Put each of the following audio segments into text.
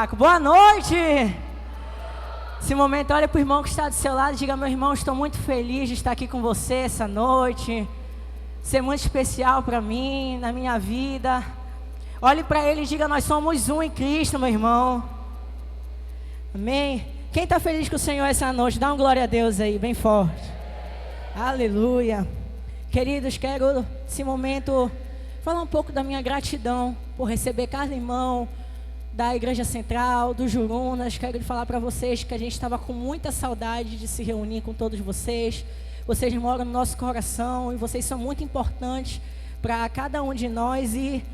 Boa noite! Esse momento, olha para o irmão que está do seu lado e diga: meu irmão, estou muito feliz de estar aqui com você essa noite. Isso é muito especial para mim, na minha vida. Olhe para ele e diga: nós somos um em Cristo, meu irmão. Amém? Quem está feliz com o Senhor essa noite? Dá uma glória a Deus aí, bem forte. Aleluia. Queridos, quero nesse momento falar um pouco da minha gratidão por receber cada irmão da Igreja Central, dos Jurunas. Quero falar para vocês que a gente estava com muita saudade de se reunir com todos vocês. Vocês moram no nosso coração e vocês são muito importantes para cada um de nós. E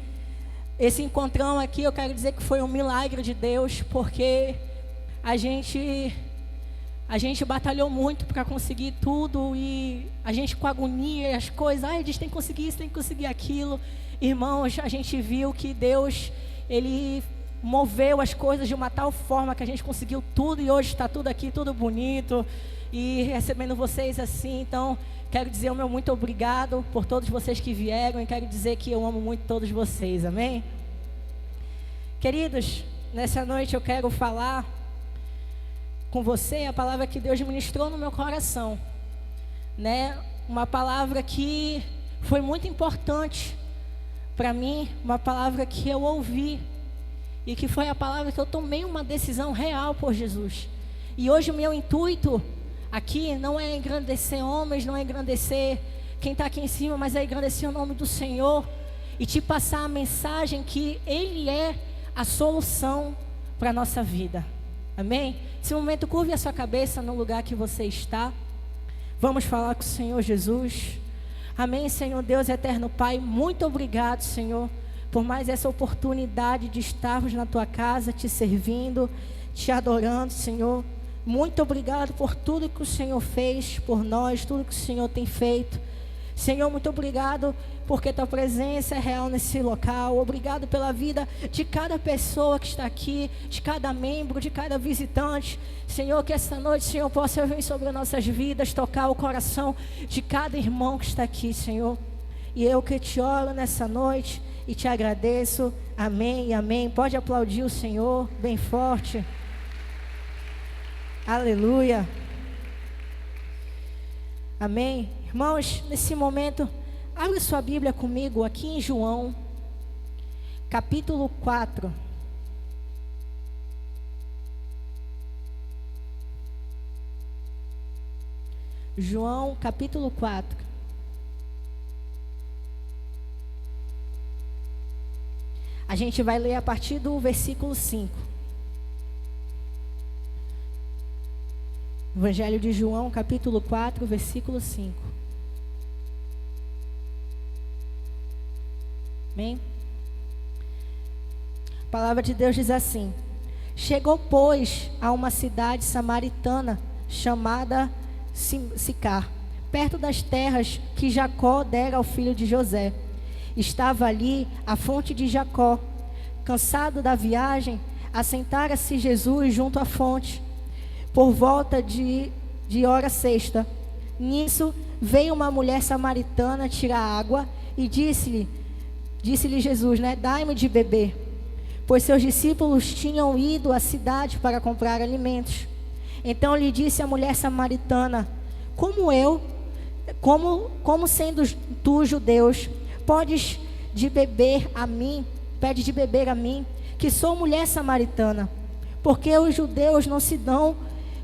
esse encontrão aqui, eu quero dizer que foi um milagre de Deus, porque a gente batalhou muito para conseguir tudo, e a gente com agonia, as coisas, a gente tem que conseguir isso, tem que conseguir aquilo. Irmãos, a gente viu que Deus, Ele moveu as coisas de uma tal forma que a gente conseguiu tudo, e hoje está tudo aqui, tudo bonito, e recebendo vocês assim. Então, quero dizer o meu muito obrigado por todos vocês que vieram, e quero dizer que eu amo muito todos vocês, amém? Queridos, nessa noite eu quero falar com você a palavra que Deus ministrou no meu coração, né? Uma palavra que foi muito importante para mim, uma palavra que eu ouvi, e que foi a palavra que eu tomei uma decisão real por Jesus. E hoje o meu intuito aqui não é engrandecer homens, não é engrandecer quem está aqui em cima, mas é engrandecer o nome do Senhor e te passar a mensagem que Ele é a solução para a nossa vida. Amém? Nesse momento, curve a sua cabeça no lugar que você está. Vamos falar com o Senhor Jesus. Amém, Senhor Deus eterno Pai, muito obrigado, Senhor, por mais essa oportunidade de estarmos na Tua casa, te servindo, te adorando, Senhor. Muito obrigado por tudo que o Senhor fez por nós, tudo que o Senhor tem feito. Senhor, muito obrigado porque Tua presença é real nesse local. Obrigado pela vida de cada pessoa que está aqui, de cada membro, de cada visitante. Senhor, que esta noite, Senhor, possa vir sobre as nossas vidas, tocar o coração de cada irmão que está aqui, Senhor. E eu que te oro nessa noite e te agradeço. Amém e amém. Pode aplaudir o Senhor bem forte. Aleluia. Amém. Irmãos, nesse momento, abra sua Bíblia comigo aqui em João, capítulo 4. João, capítulo 4. A gente vai ler a partir do versículo 5. Evangelho de João, capítulo 4, versículo 5. Amém? A palavra de Deus diz assim: chegou, pois, a uma cidade samaritana chamada Sicar, perto das terras que Jacó dera ao filho de José. Estava ali a fonte de Jacó. Cansado da viagem, assentara-se Jesus junto à fonte, por volta de hora sexta. Nisso veio uma mulher samaritana tirar água e disse-lhe Jesus, dai-me de beber, pois seus discípulos tinham ido à cidade para comprar alimentos. Então lhe disse a mulher samaritana: como sendo tu judeus, pede de beber a mim, que sou mulher samaritana? Porque os judeus não se dão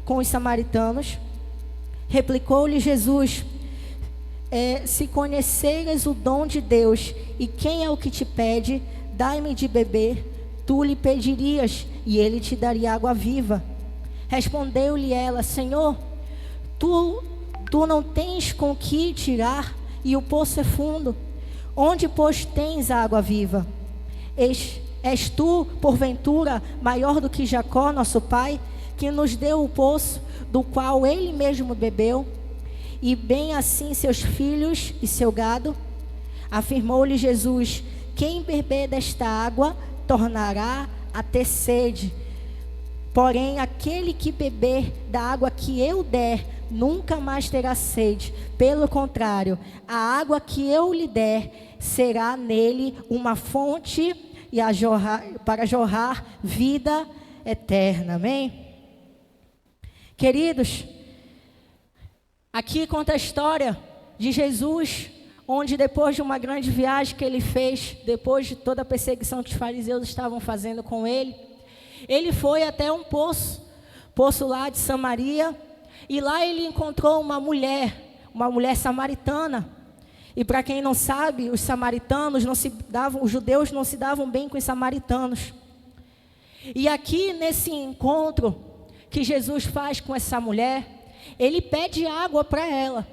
com os samaritanos. Replicou-lhe Jesus: se conheceres o dom de Deus, e quem é o que te pede, dai-me de beber, tu lhe pedirias, e ele te daria água viva. Respondeu-lhe ela: Senhor, tu não tens com que tirar, e o poço é fundo. Onde, pois, tens a água viva? És tu, porventura, maior do que Jacó, nosso pai, que nos deu o poço, do qual ele mesmo bebeu, e bem assim seus filhos e seu gado? Afirmou-lhe Jesus: quem beber desta água tornará a ter sede. Porém, aquele que beber da água que eu der, nunca mais terá sede. Pelo contrário, a água que eu lhe der será nele uma fonte para jorrar vida eterna. Amém? Queridos, aqui conta a história de Jesus, onde depois de uma grande viagem que ele fez, depois de toda a perseguição que os fariseus estavam fazendo com ele, ele foi até um poço lá de Samaria, e lá ele encontrou uma mulher samaritana. E para quem não sabe, os judeus não se davam bem com os samaritanos. E aqui nesse encontro que Jesus faz com essa mulher, ele pede água para ela.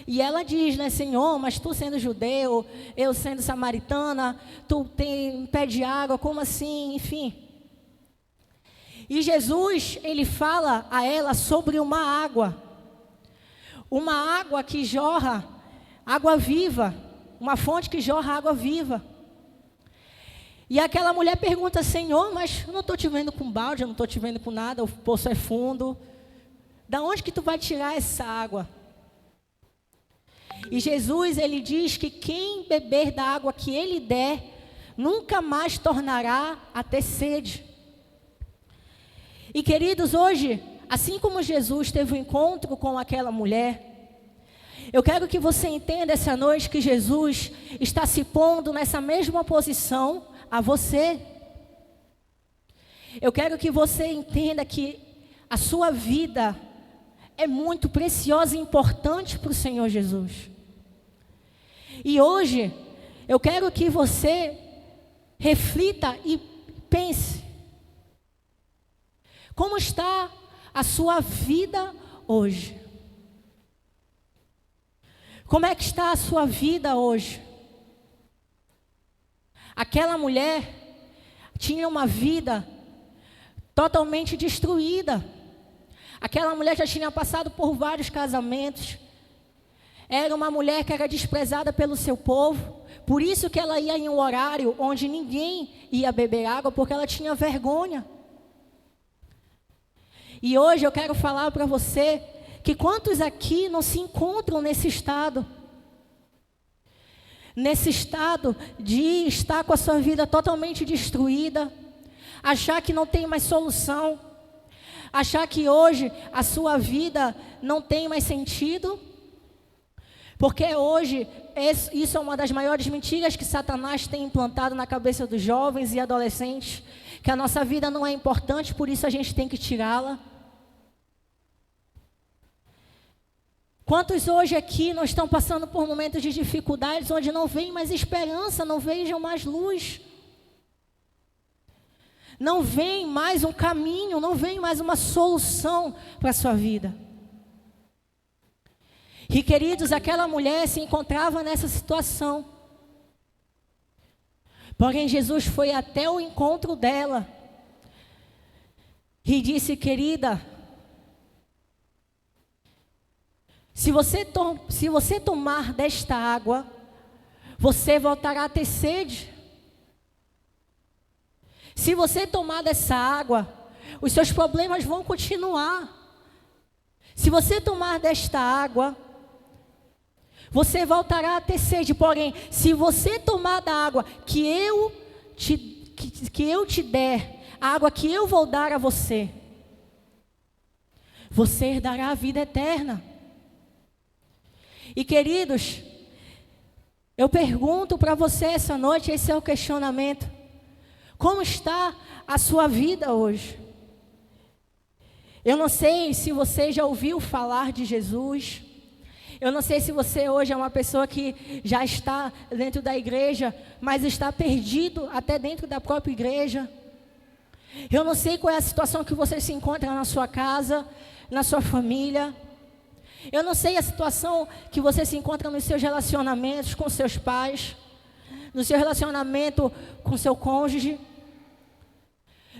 E ela diz, né, Senhor, mas tu sendo judeu, eu sendo samaritana, pede água, como assim? Enfim. E Jesus, ele fala a ela sobre uma água que jorra água viva, uma fonte que jorra água viva. E aquela mulher pergunta, Senhor, mas eu não estou te vendo com balde, eu não estou te vendo com nada, o poço é fundo. Da onde que tu vai tirar essa água? E Jesus, ele diz que quem beber da água que ele der, nunca mais tornará a ter sede. E queridos, hoje, assim como Jesus teve um encontro com aquela mulher, eu quero que você entenda essa noite que Jesus está se pondo nessa mesma posição a você. Eu quero que você entenda que a sua vida é muito preciosa e importante para o Senhor Jesus. E hoje, eu quero que você reflita e pense. Como está a sua vida hoje? Como é que está a sua vida hoje? Aquela mulher tinha uma vida totalmente destruída. Aquela mulher já tinha passado por vários casamentos. Era uma mulher que era desprezada pelo seu povo. Por isso que ela ia em um horário onde ninguém ia beber água, porque ela tinha vergonha. E hoje eu quero falar para você que quantos aqui não se encontram nesse estado? Nesse estado de estar com a sua vida totalmente destruída, achar que não tem mais solução, achar que hoje a sua vida não tem mais sentido, porque hoje isso é uma das maiores mentiras que Satanás tem implantado na cabeça dos jovens e adolescentes, que a nossa vida não é importante, por isso a gente tem que tirá-la. Quantos hoje aqui não estão passando por momentos de dificuldades, onde não vem mais esperança, não vejam mais luz? Não vem mais um caminho, não vem mais uma solução para a sua vida. E queridos, aquela mulher se encontrava nessa situação. Porém, Jesus foi até o encontro dela e disse, querida, se você tomar desta água, você voltará a ter sede. Se você tomar dessa água, os seus problemas vão continuar. Se você tomar desta água, você voltará a ter sede. Porém, se você tomar da água que eu te der, a água que eu vou dar a você, você herdará a vida eterna. E queridos, eu pergunto para você essa noite, esse é o questionamento. Como está a sua vida hoje? Eu não sei se você já ouviu falar de Jesus. Eu não sei se você hoje é uma pessoa que já está dentro da igreja, mas está perdido até dentro da própria igreja. Eu não sei qual é a situação que você se encontra na sua casa, na sua família. Eu não sei a situação que você se encontra nos seus relacionamentos com seus pais, no seu relacionamento com seu cônjuge.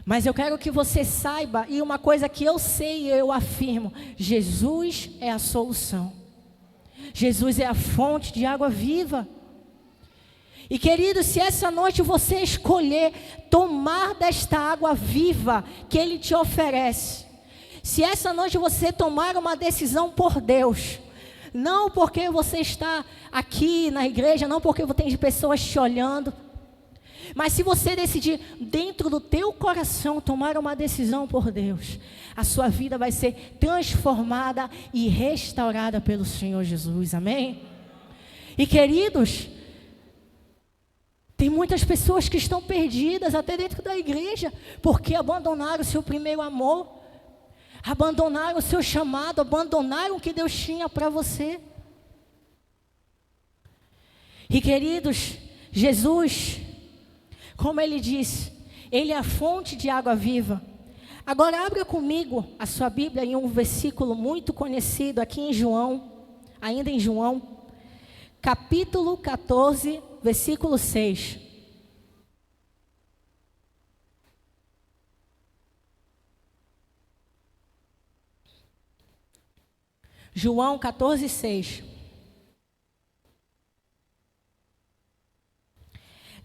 Mas eu quero que você saiba, e uma coisa que eu sei e eu afirmo, Jesus é a solução. Jesus é a fonte de água viva. E querido, se essa noite você escolher tomar desta água viva que Ele te oferece, se essa noite você tomar uma decisão por Deus, não porque você está aqui na igreja, não porque tem pessoas te olhando, Mas se você decidir dentro do teu coração tomar uma decisão por Deus, a sua vida vai ser transformada e restaurada pelo Senhor Jesus, amém? E queridos, tem muitas pessoas que estão perdidas até dentro da igreja, porque abandonaram o seu primeiro amor, abandonaram o seu chamado, abandonaram o que Deus tinha para você. E queridos, Jesus, como ele disse, ele é a fonte de água viva. Agora abra comigo a sua Bíblia em um versículo muito conhecido aqui em João, ainda em João, capítulo 14, versículo 6. João 14, 6.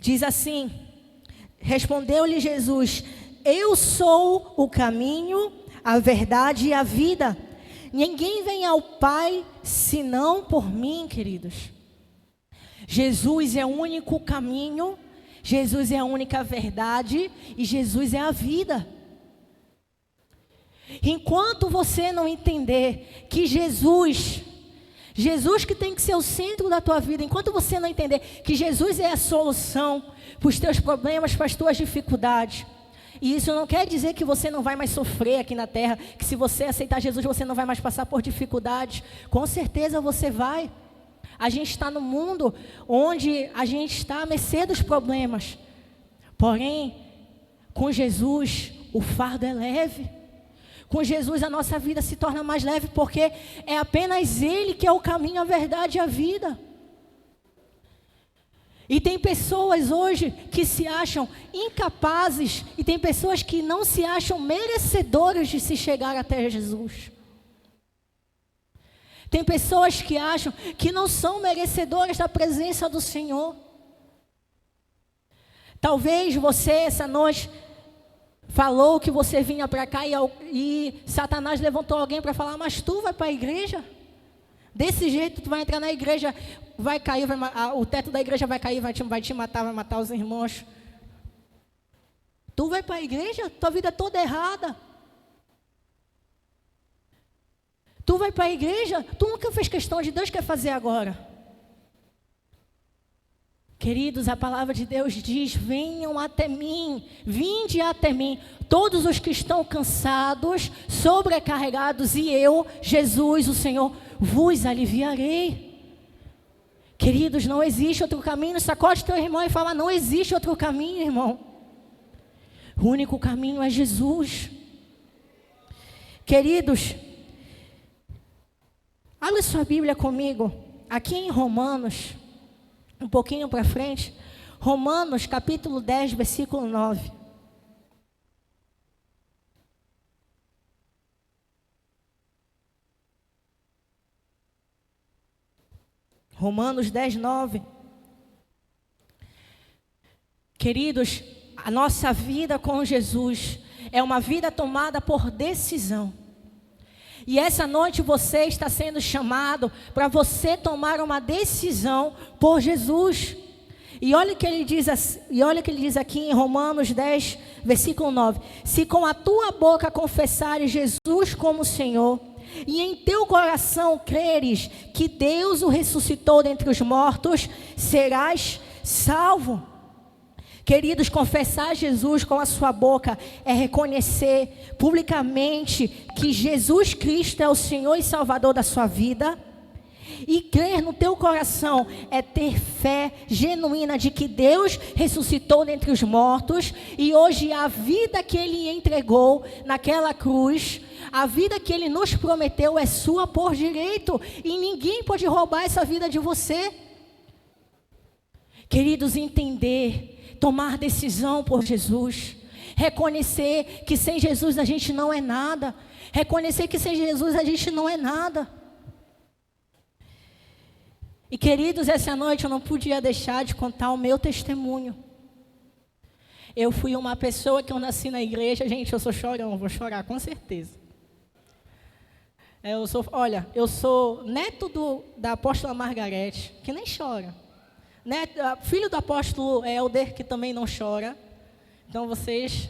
Diz assim: respondeu-lhe Jesus: eu sou o caminho, a verdade e a vida. Ninguém vem ao Pai senão por mim, queridos. Jesus é o único caminho, Jesus é a única verdade e Jesus é a vida. Enquanto você não entender que Jesus que tem que ser o centro da tua vida, enquanto você não entender que Jesus é a solução para os teus problemas, para as tuas dificuldades, e isso não quer dizer que você não vai mais sofrer aqui na terra, que se você aceitar Jesus você não vai mais passar por dificuldades, com certeza você vai. A gente está no mundo onde a gente está à mercê dos problemas, porém, com Jesus o fardo é leve. Com Jesus a nossa vida se torna mais leve, porque é apenas Ele que é o caminho, a verdade e a vida. E tem pessoas hoje que se acham incapazes, e tem pessoas que não se acham merecedoras de se chegar até Jesus. Tem pessoas que acham que não são merecedoras da presença do Senhor. Talvez você essa noite falou que você vinha para cá e Satanás levantou alguém para falar: mas tu vai para a igreja? Desse jeito tu vai entrar na igreja, vai cair, o teto da igreja vai cair, vai te matar, vai matar os irmãos. Tu vai para a igreja? Tua vida é toda errada. Tu vai para a igreja? Tu nunca fez questão de Deus, quer fazer agora. Queridos, a palavra de Deus diz: venham até mim, vinde até mim, todos os que estão cansados, sobrecarregados, e eu, Jesus, o Senhor, vos aliviarei. Queridos, não existe outro caminho. Sacode teu irmão e fala: não existe outro caminho, irmão. O único caminho é Jesus. Queridos, abre sua Bíblia comigo, aqui em Romanos, um pouquinho para frente, Romanos capítulo 10, versículo 9. Romanos 10, 9. Queridos, a nossa vida com Jesus é uma vida tomada por decisão. E essa noite você está sendo chamado para você tomar uma decisão por Jesus. E olha o que ele diz aqui em Romanos 10, versículo 9. Se com a tua boca confessares Jesus como Senhor, e em teu coração creres que Deus o ressuscitou dentre os mortos, serás salvo. Queridos, confessar Jesus com a sua boca é reconhecer publicamente que Jesus Cristo é o Senhor e Salvador da sua vida. E crer no teu coração é ter fé genuína de que Deus ressuscitou dentre os mortos. E hoje a vida que Ele entregou naquela cruz, a vida que Ele nos prometeu é sua por direito. E ninguém pode roubar essa vida de você. Queridos, entender, tomar decisão por Jesus, reconhecer que sem Jesus a gente não é nada, reconhecer que sem Jesus a gente não é nada. E queridos, essa noite eu não podia deixar de contar o meu testemunho. Eu fui uma pessoa que eu nasci na igreja, gente, eu sou chorão, vou chorar com certeza. Eu sou neto da apóstola Margarete, que nem chora. né? Filho do apóstolo Helder, que também não chora. Então vocês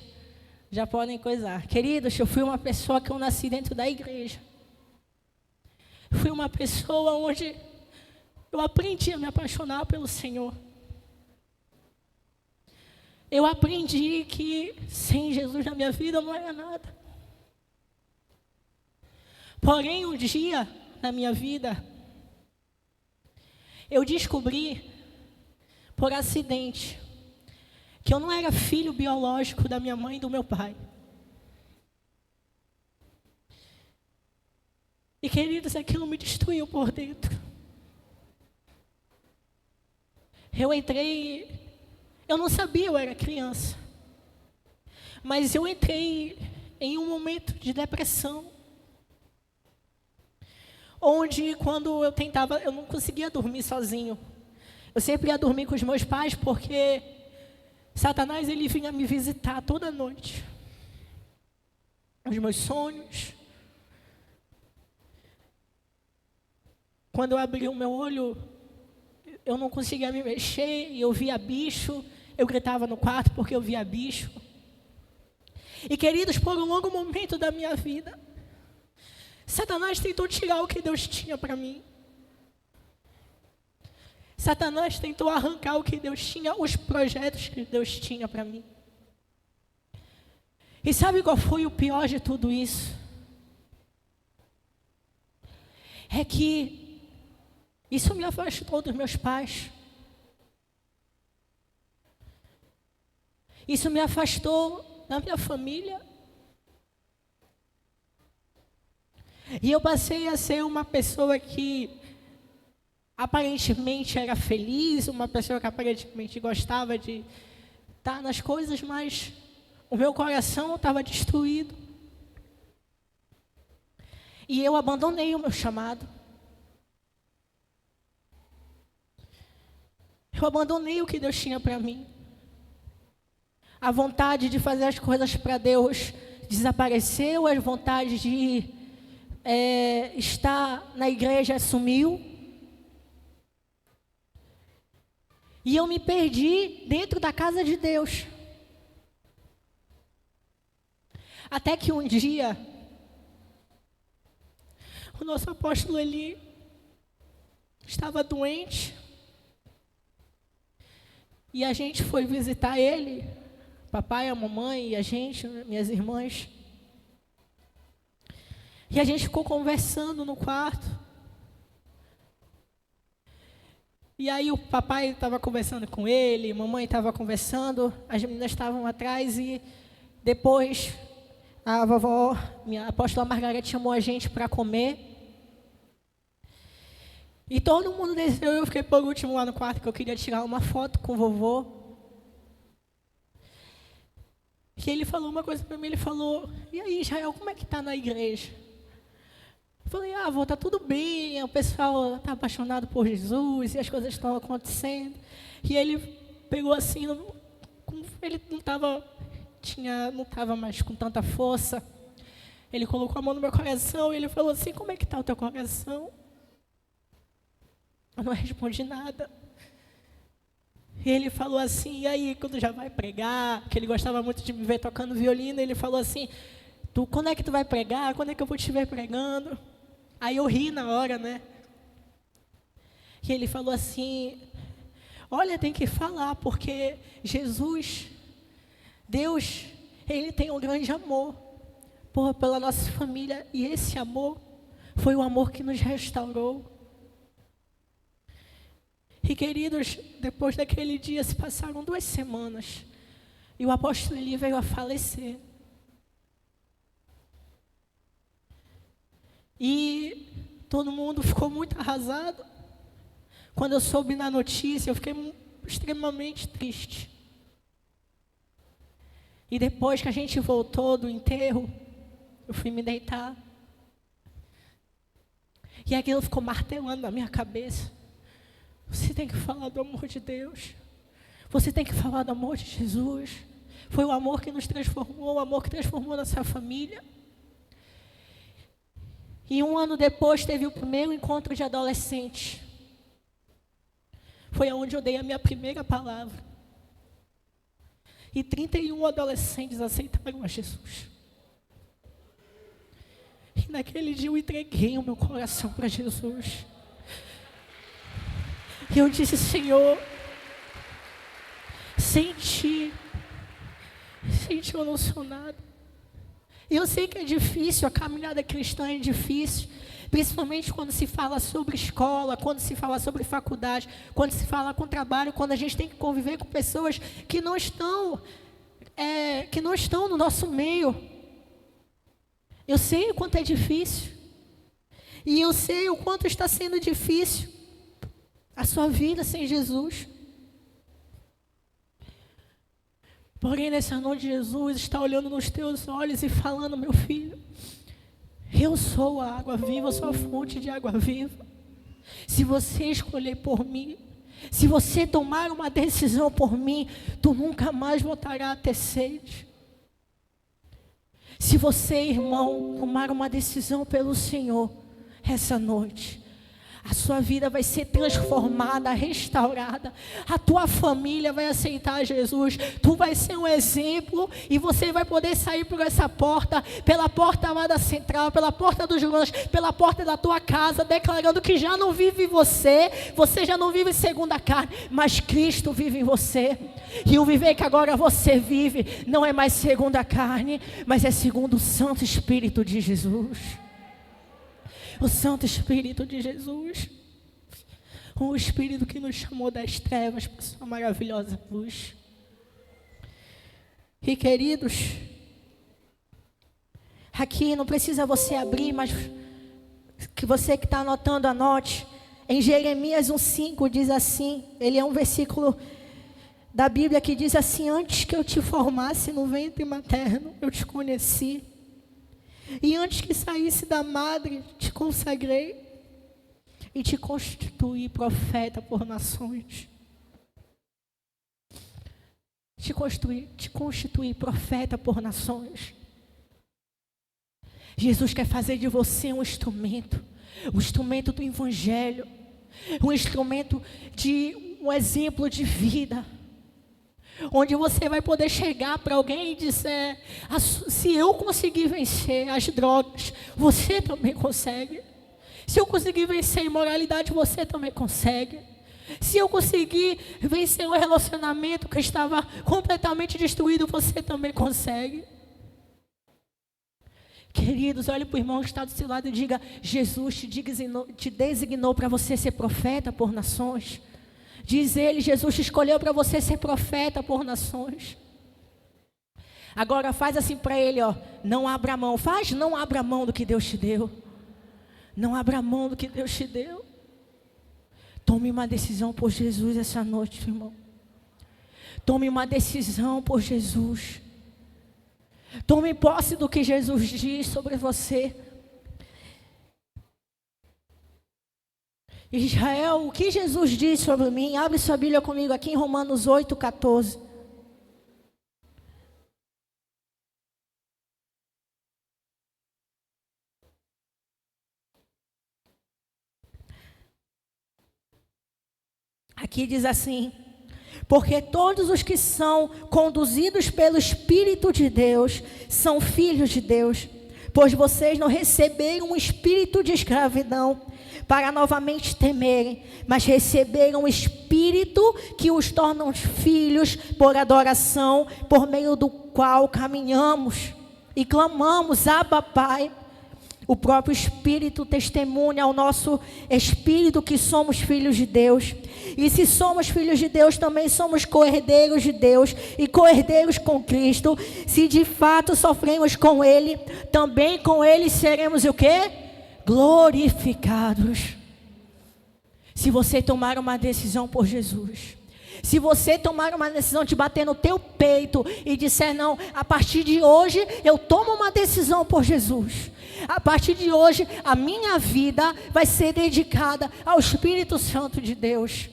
já podem coisar. Queridos, eu fui uma pessoa que eu nasci dentro da igreja. Fui uma pessoa onde eu aprendi a me apaixonar pelo Senhor. Eu aprendi que sem Jesus na minha vida não era nada. Porém, um dia na minha vida, eu descobri, por acidente, que eu não era filho biológico da minha mãe e do meu pai. E, queridos, aquilo me destruiu por dentro. Eu não sabia, eu era criança. Mas eu entrei em um momento de depressão. Onde, quando eu não conseguia dormir sozinho. Eu sempre ia dormir com os meus pais, porque Satanás, ele vinha me visitar toda noite. Os meus sonhos. Quando eu abri o meu olho, eu não conseguia me mexer, e eu via bicho. Eu gritava no quarto porque eu via bicho. E, queridos, por um longo momento da minha vida, Satanás tentou tirar o que Deus tinha para mim. Satanás tentou arrancar o que Deus tinha, os projetos que Deus tinha para mim. E sabe qual foi o pior de tudo isso? É que isso me afastou dos meus pais. Isso me afastou da minha família. E eu passei a ser uma pessoa que aparentemente era feliz, uma pessoa que aparentemente gostava de estar nas coisas, mas o meu coração estava destruído. E eu abandonei o meu chamado. Eu abandonei o que Deus tinha para mim. A vontade de fazer as coisas para Deus desapareceu, a vontade de estar na igreja sumiu. E eu me perdi dentro da casa de Deus. Até que um dia, o nosso apóstolo Eli estava doente. E a gente foi visitar ele, papai, a mamãe e a gente, minhas irmãs. E a gente ficou conversando no quarto. E aí o papai estava conversando com ele, a mamãe estava conversando, as meninas estavam atrás e depois a vovó, minha apóstola Margarete, chamou a gente para comer. E todo mundo desceu, eu fiquei por último lá no quarto, que eu queria tirar uma foto com o vovô. E ele falou uma coisa para mim, ele falou: e aí, Israel, como é que está na igreja? Eu falei: vô, está tudo bem, o pessoal está apaixonado por Jesus e as coisas estão acontecendo. E ele pegou assim, ele não estava mais com tanta força. Ele colocou a mão no meu coração e ele falou assim: como é que está o teu coração? Eu não respondi nada. E ele falou assim: e aí, quando já vai pregar? Que ele gostava muito de me ver tocando violino. Ele falou assim: quando é que tu vai pregar? Quando é que eu vou te ver pregando? Aí eu ri na hora, né? E ele falou assim: olha, tem que falar, porque Jesus, Deus, Ele tem um grande amor pela nossa família. E esse amor foi o amor que nos restaurou. E, queridos, depois daquele dia se passaram 2 semanas e o apóstolo Eli veio a falecer. E todo mundo ficou muito arrasado. Quando eu soube na notícia, eu fiquei extremamente triste. E depois que a gente voltou do enterro, eu fui me deitar. E aquilo ficou martelando na minha cabeça. Você tem que falar do amor de Deus. Você tem que falar do amor de Jesus. Foi o amor que nos transformou, o amor que transformou nossa família. E 1 ano depois teve o primeiro encontro de adolescente. Foi onde eu dei a minha primeira palavra. E 31 adolescentes aceitaram a Jesus. E naquele dia eu entreguei o meu coração para Jesus. E eu disse: Senhor, sem ti eu não sou nada. E eu sei que é difícil, a caminhada cristã é difícil. Principalmente quando se fala sobre escola, quando se fala sobre faculdade, quando se fala com trabalho, quando a gente tem que conviver com pessoas que não estão no nosso meio. Eu sei o quanto é difícil. E eu sei o quanto está sendo difícil a sua vida sem Jesus. Porém, nessa noite, Jesus está olhando nos teus olhos e falando: meu filho, eu sou a água viva, eu sou a fonte de água viva. Se você escolher por mim, se você tomar uma decisão por mim, tu nunca mais voltará a ter sede. Se você, irmão, tomar uma decisão pelo Senhor, essa noite, a sua vida vai ser transformada, restaurada. A tua família vai aceitar Jesus. Tu vai ser um exemplo e você vai poder sair por essa porta, pela porta lá da central, pela porta dos lanches, pela porta da tua casa, declarando que já não vive você já não vive segundo a carne, mas Cristo vive em você. E o viver que agora você vive não é mais segundo a carne, mas é segundo o Santo Espírito de Jesus. O Santo Espírito de Jesus, o Espírito que nos chamou das trevas para a sua maravilhosa luz. E queridos, aqui não precisa você abrir, mas que você que está anotando, anote. Em Jeremias 1,5 diz assim, ele é um versículo da Bíblia que diz assim: antes que eu te formasse no ventre materno, eu te conheci. E antes que saísse da madre, te consagrei e te constituí profeta por nações. Te constituí profeta por nações. Jesus quer fazer de você um instrumento do Evangelho, um instrumento de um exemplo de vida. Onde você vai poder chegar para alguém e dizer: se eu conseguir vencer as drogas, você também consegue. Se eu conseguir vencer a imoralidade, você também consegue. Se eu conseguir vencer um relacionamento que estava completamente destruído, você também consegue. Queridos, olhe para o irmão que está do seu lado e diga: Jesus te designou para você ser profeta por nações. Diz ele: Jesus te escolheu para você ser profeta por nações. Agora faz assim para ele, ó: não abra mão. Não abra mão do que Deus te deu. Não abra mão do que Deus te deu. Tome uma decisão por Jesus essa noite, irmão. Tome uma decisão por Jesus. Tome posse do que Jesus diz sobre você. Israel, o que Jesus diz sobre mim? Abre sua Bíblia comigo aqui em Romanos 8,14. Aqui diz assim: porque todos os que são conduzidos pelo Espírito de Deus são filhos de Deus. Pois vocês não receberam um espírito de escravidão para novamente temerem, mas receberam um espírito que os torna filhos por adoração, por meio do qual caminhamos e clamamos: Abba, Pai. O próprio Espírito testemunha ao nosso espírito que somos filhos de Deus. E se somos filhos de Deus, também somos co-herdeiros de Deus e co-herdeiros com Cristo. Se de fato sofremos com Ele, também com Ele seremos o quê? Glorificados. Se você tomar uma decisão por Jesus, se você tomar uma decisão de bater no teu peito e disser: não, a partir de hoje eu tomo uma decisão por Jesus. A partir de hoje a minha vida vai ser dedicada ao Espírito Santo de Deus.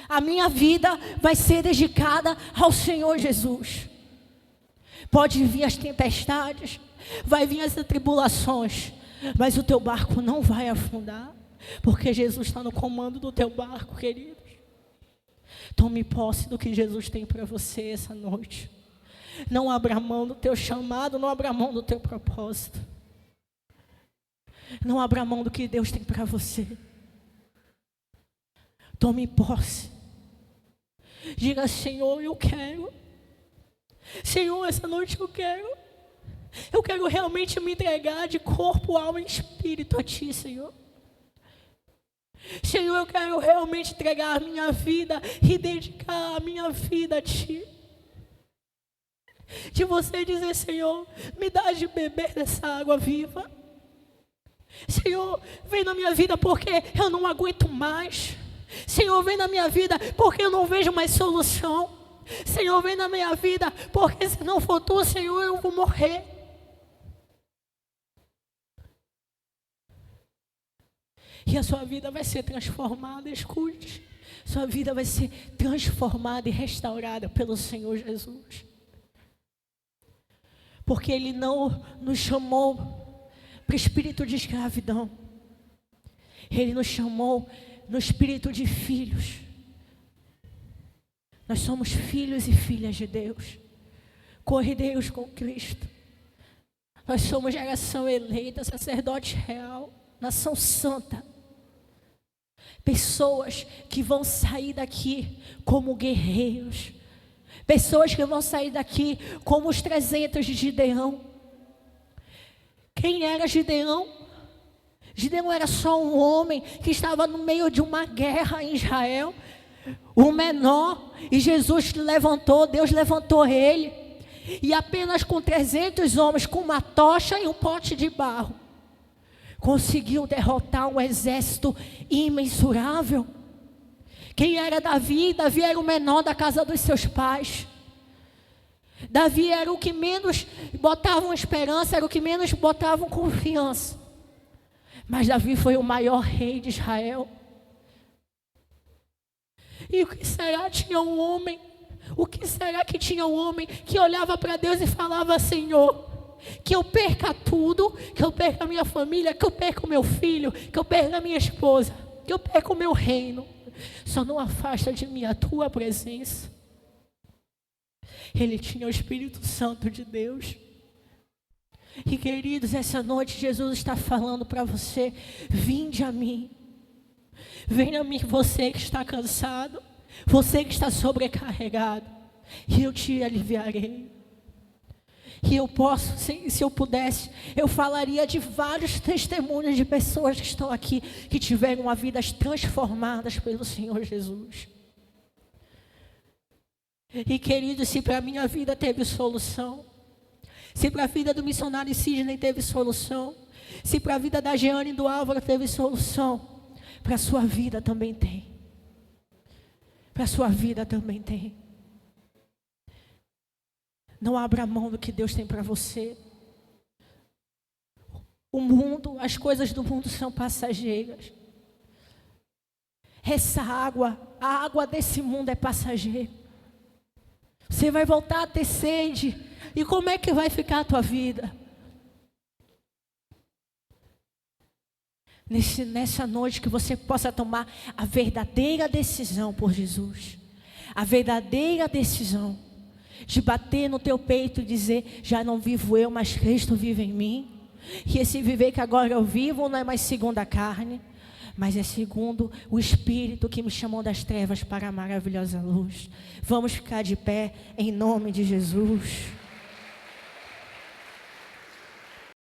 A minha vida vai ser dedicada ao Senhor Jesus. Pode vir as tempestades, vai vir as tribulações, mas o teu barco não vai afundar. Porque Jesus está no comando do teu barco, queridos. Tome posse do que Jesus tem para você essa noite. Não abra mão do teu chamado, não abra mão do teu propósito. Não abra mão do que Deus tem para você. Tome posse. Diga: Senhor, eu quero. Senhor, essa noite eu quero. Eu quero realmente me entregar de corpo, alma e espírito a Ti, Senhor. Senhor, eu quero realmente entregar a minha vida e dedicar a minha vida a Ti. De você dizer: Senhor, me dá de beber dessa água viva. Senhor, vem na minha vida porque eu não aguento mais. Senhor, vem na minha vida porque eu não vejo mais solução. Senhor, vem na minha vida porque se não for Tu, Senhor, eu vou morrer. E a sua vida vai ser transformada, escute. Sua vida vai ser transformada e restaurada pelo Senhor Jesus. Porque Ele não nos chamou para espírito de escravidão. Ele nos chamou no espírito de filhos. Nós somos filhos e filhas de Deus. Cordeiros com Cristo. Nós somos geração eleita, sacerdote real, nação santa. Pessoas que vão sair daqui como guerreiros. Pessoas que vão sair daqui como os 300 de Gideão. Quem era Gideão? Gideão era só um homem que estava no meio de uma guerra em Israel. O menor. E Jesus levantou, Deus levantou ele. E apenas com 300 homens, com uma tocha e um pote de barro, conseguiu derrotar um exército imensurável. Quem era Davi? Davi era o menor da casa dos seus pais. Davi era o que menos botavam esperança, era o que menos botavam confiança. Mas Davi foi o maior rei de Israel. E o que será tinha um homem? O que será que tinha um homem que olhava para Deus e falava: Senhor, que eu perca tudo, que eu perca a minha família, que eu perca o meu filho, que eu perca a minha esposa, que eu perca o meu reino, só não afasta de mim a Tua presença. Ele tinha o Espírito Santo de Deus. E queridos, essa noite Jesus está falando para você: vinde a mim. Venha a mim, você que está cansado, você que está sobrecarregado, e eu te aliviarei. E eu posso, se eu pudesse, eu falaria de vários testemunhos de pessoas que estão aqui, que tiveram uma vida transformadas pelo Senhor Jesus. E queridos, se para a minha vida teve solução, se para a vida do missionário Sidney teve solução, se para a vida da Jeane e do Álvaro teve solução, para a sua vida também tem. Para a sua vida também tem. Não abra mão do que Deus tem para você. O mundo, as coisas do mundo são passageiras. Essa água, a água desse mundo é passageira. Você vai voltar a ter sede. E como é que vai ficar a tua vida? Nessa noite que você possa tomar a verdadeira decisão por Jesus. A verdadeira decisão de bater no teu peito e dizer: já não vivo eu, mas Cristo vive em mim. E esse viver que agora eu vivo não é mais segundo a carne, mas é segundo o Espírito que me chamou das trevas para a maravilhosa luz. Vamos ficar de pé em nome de Jesus.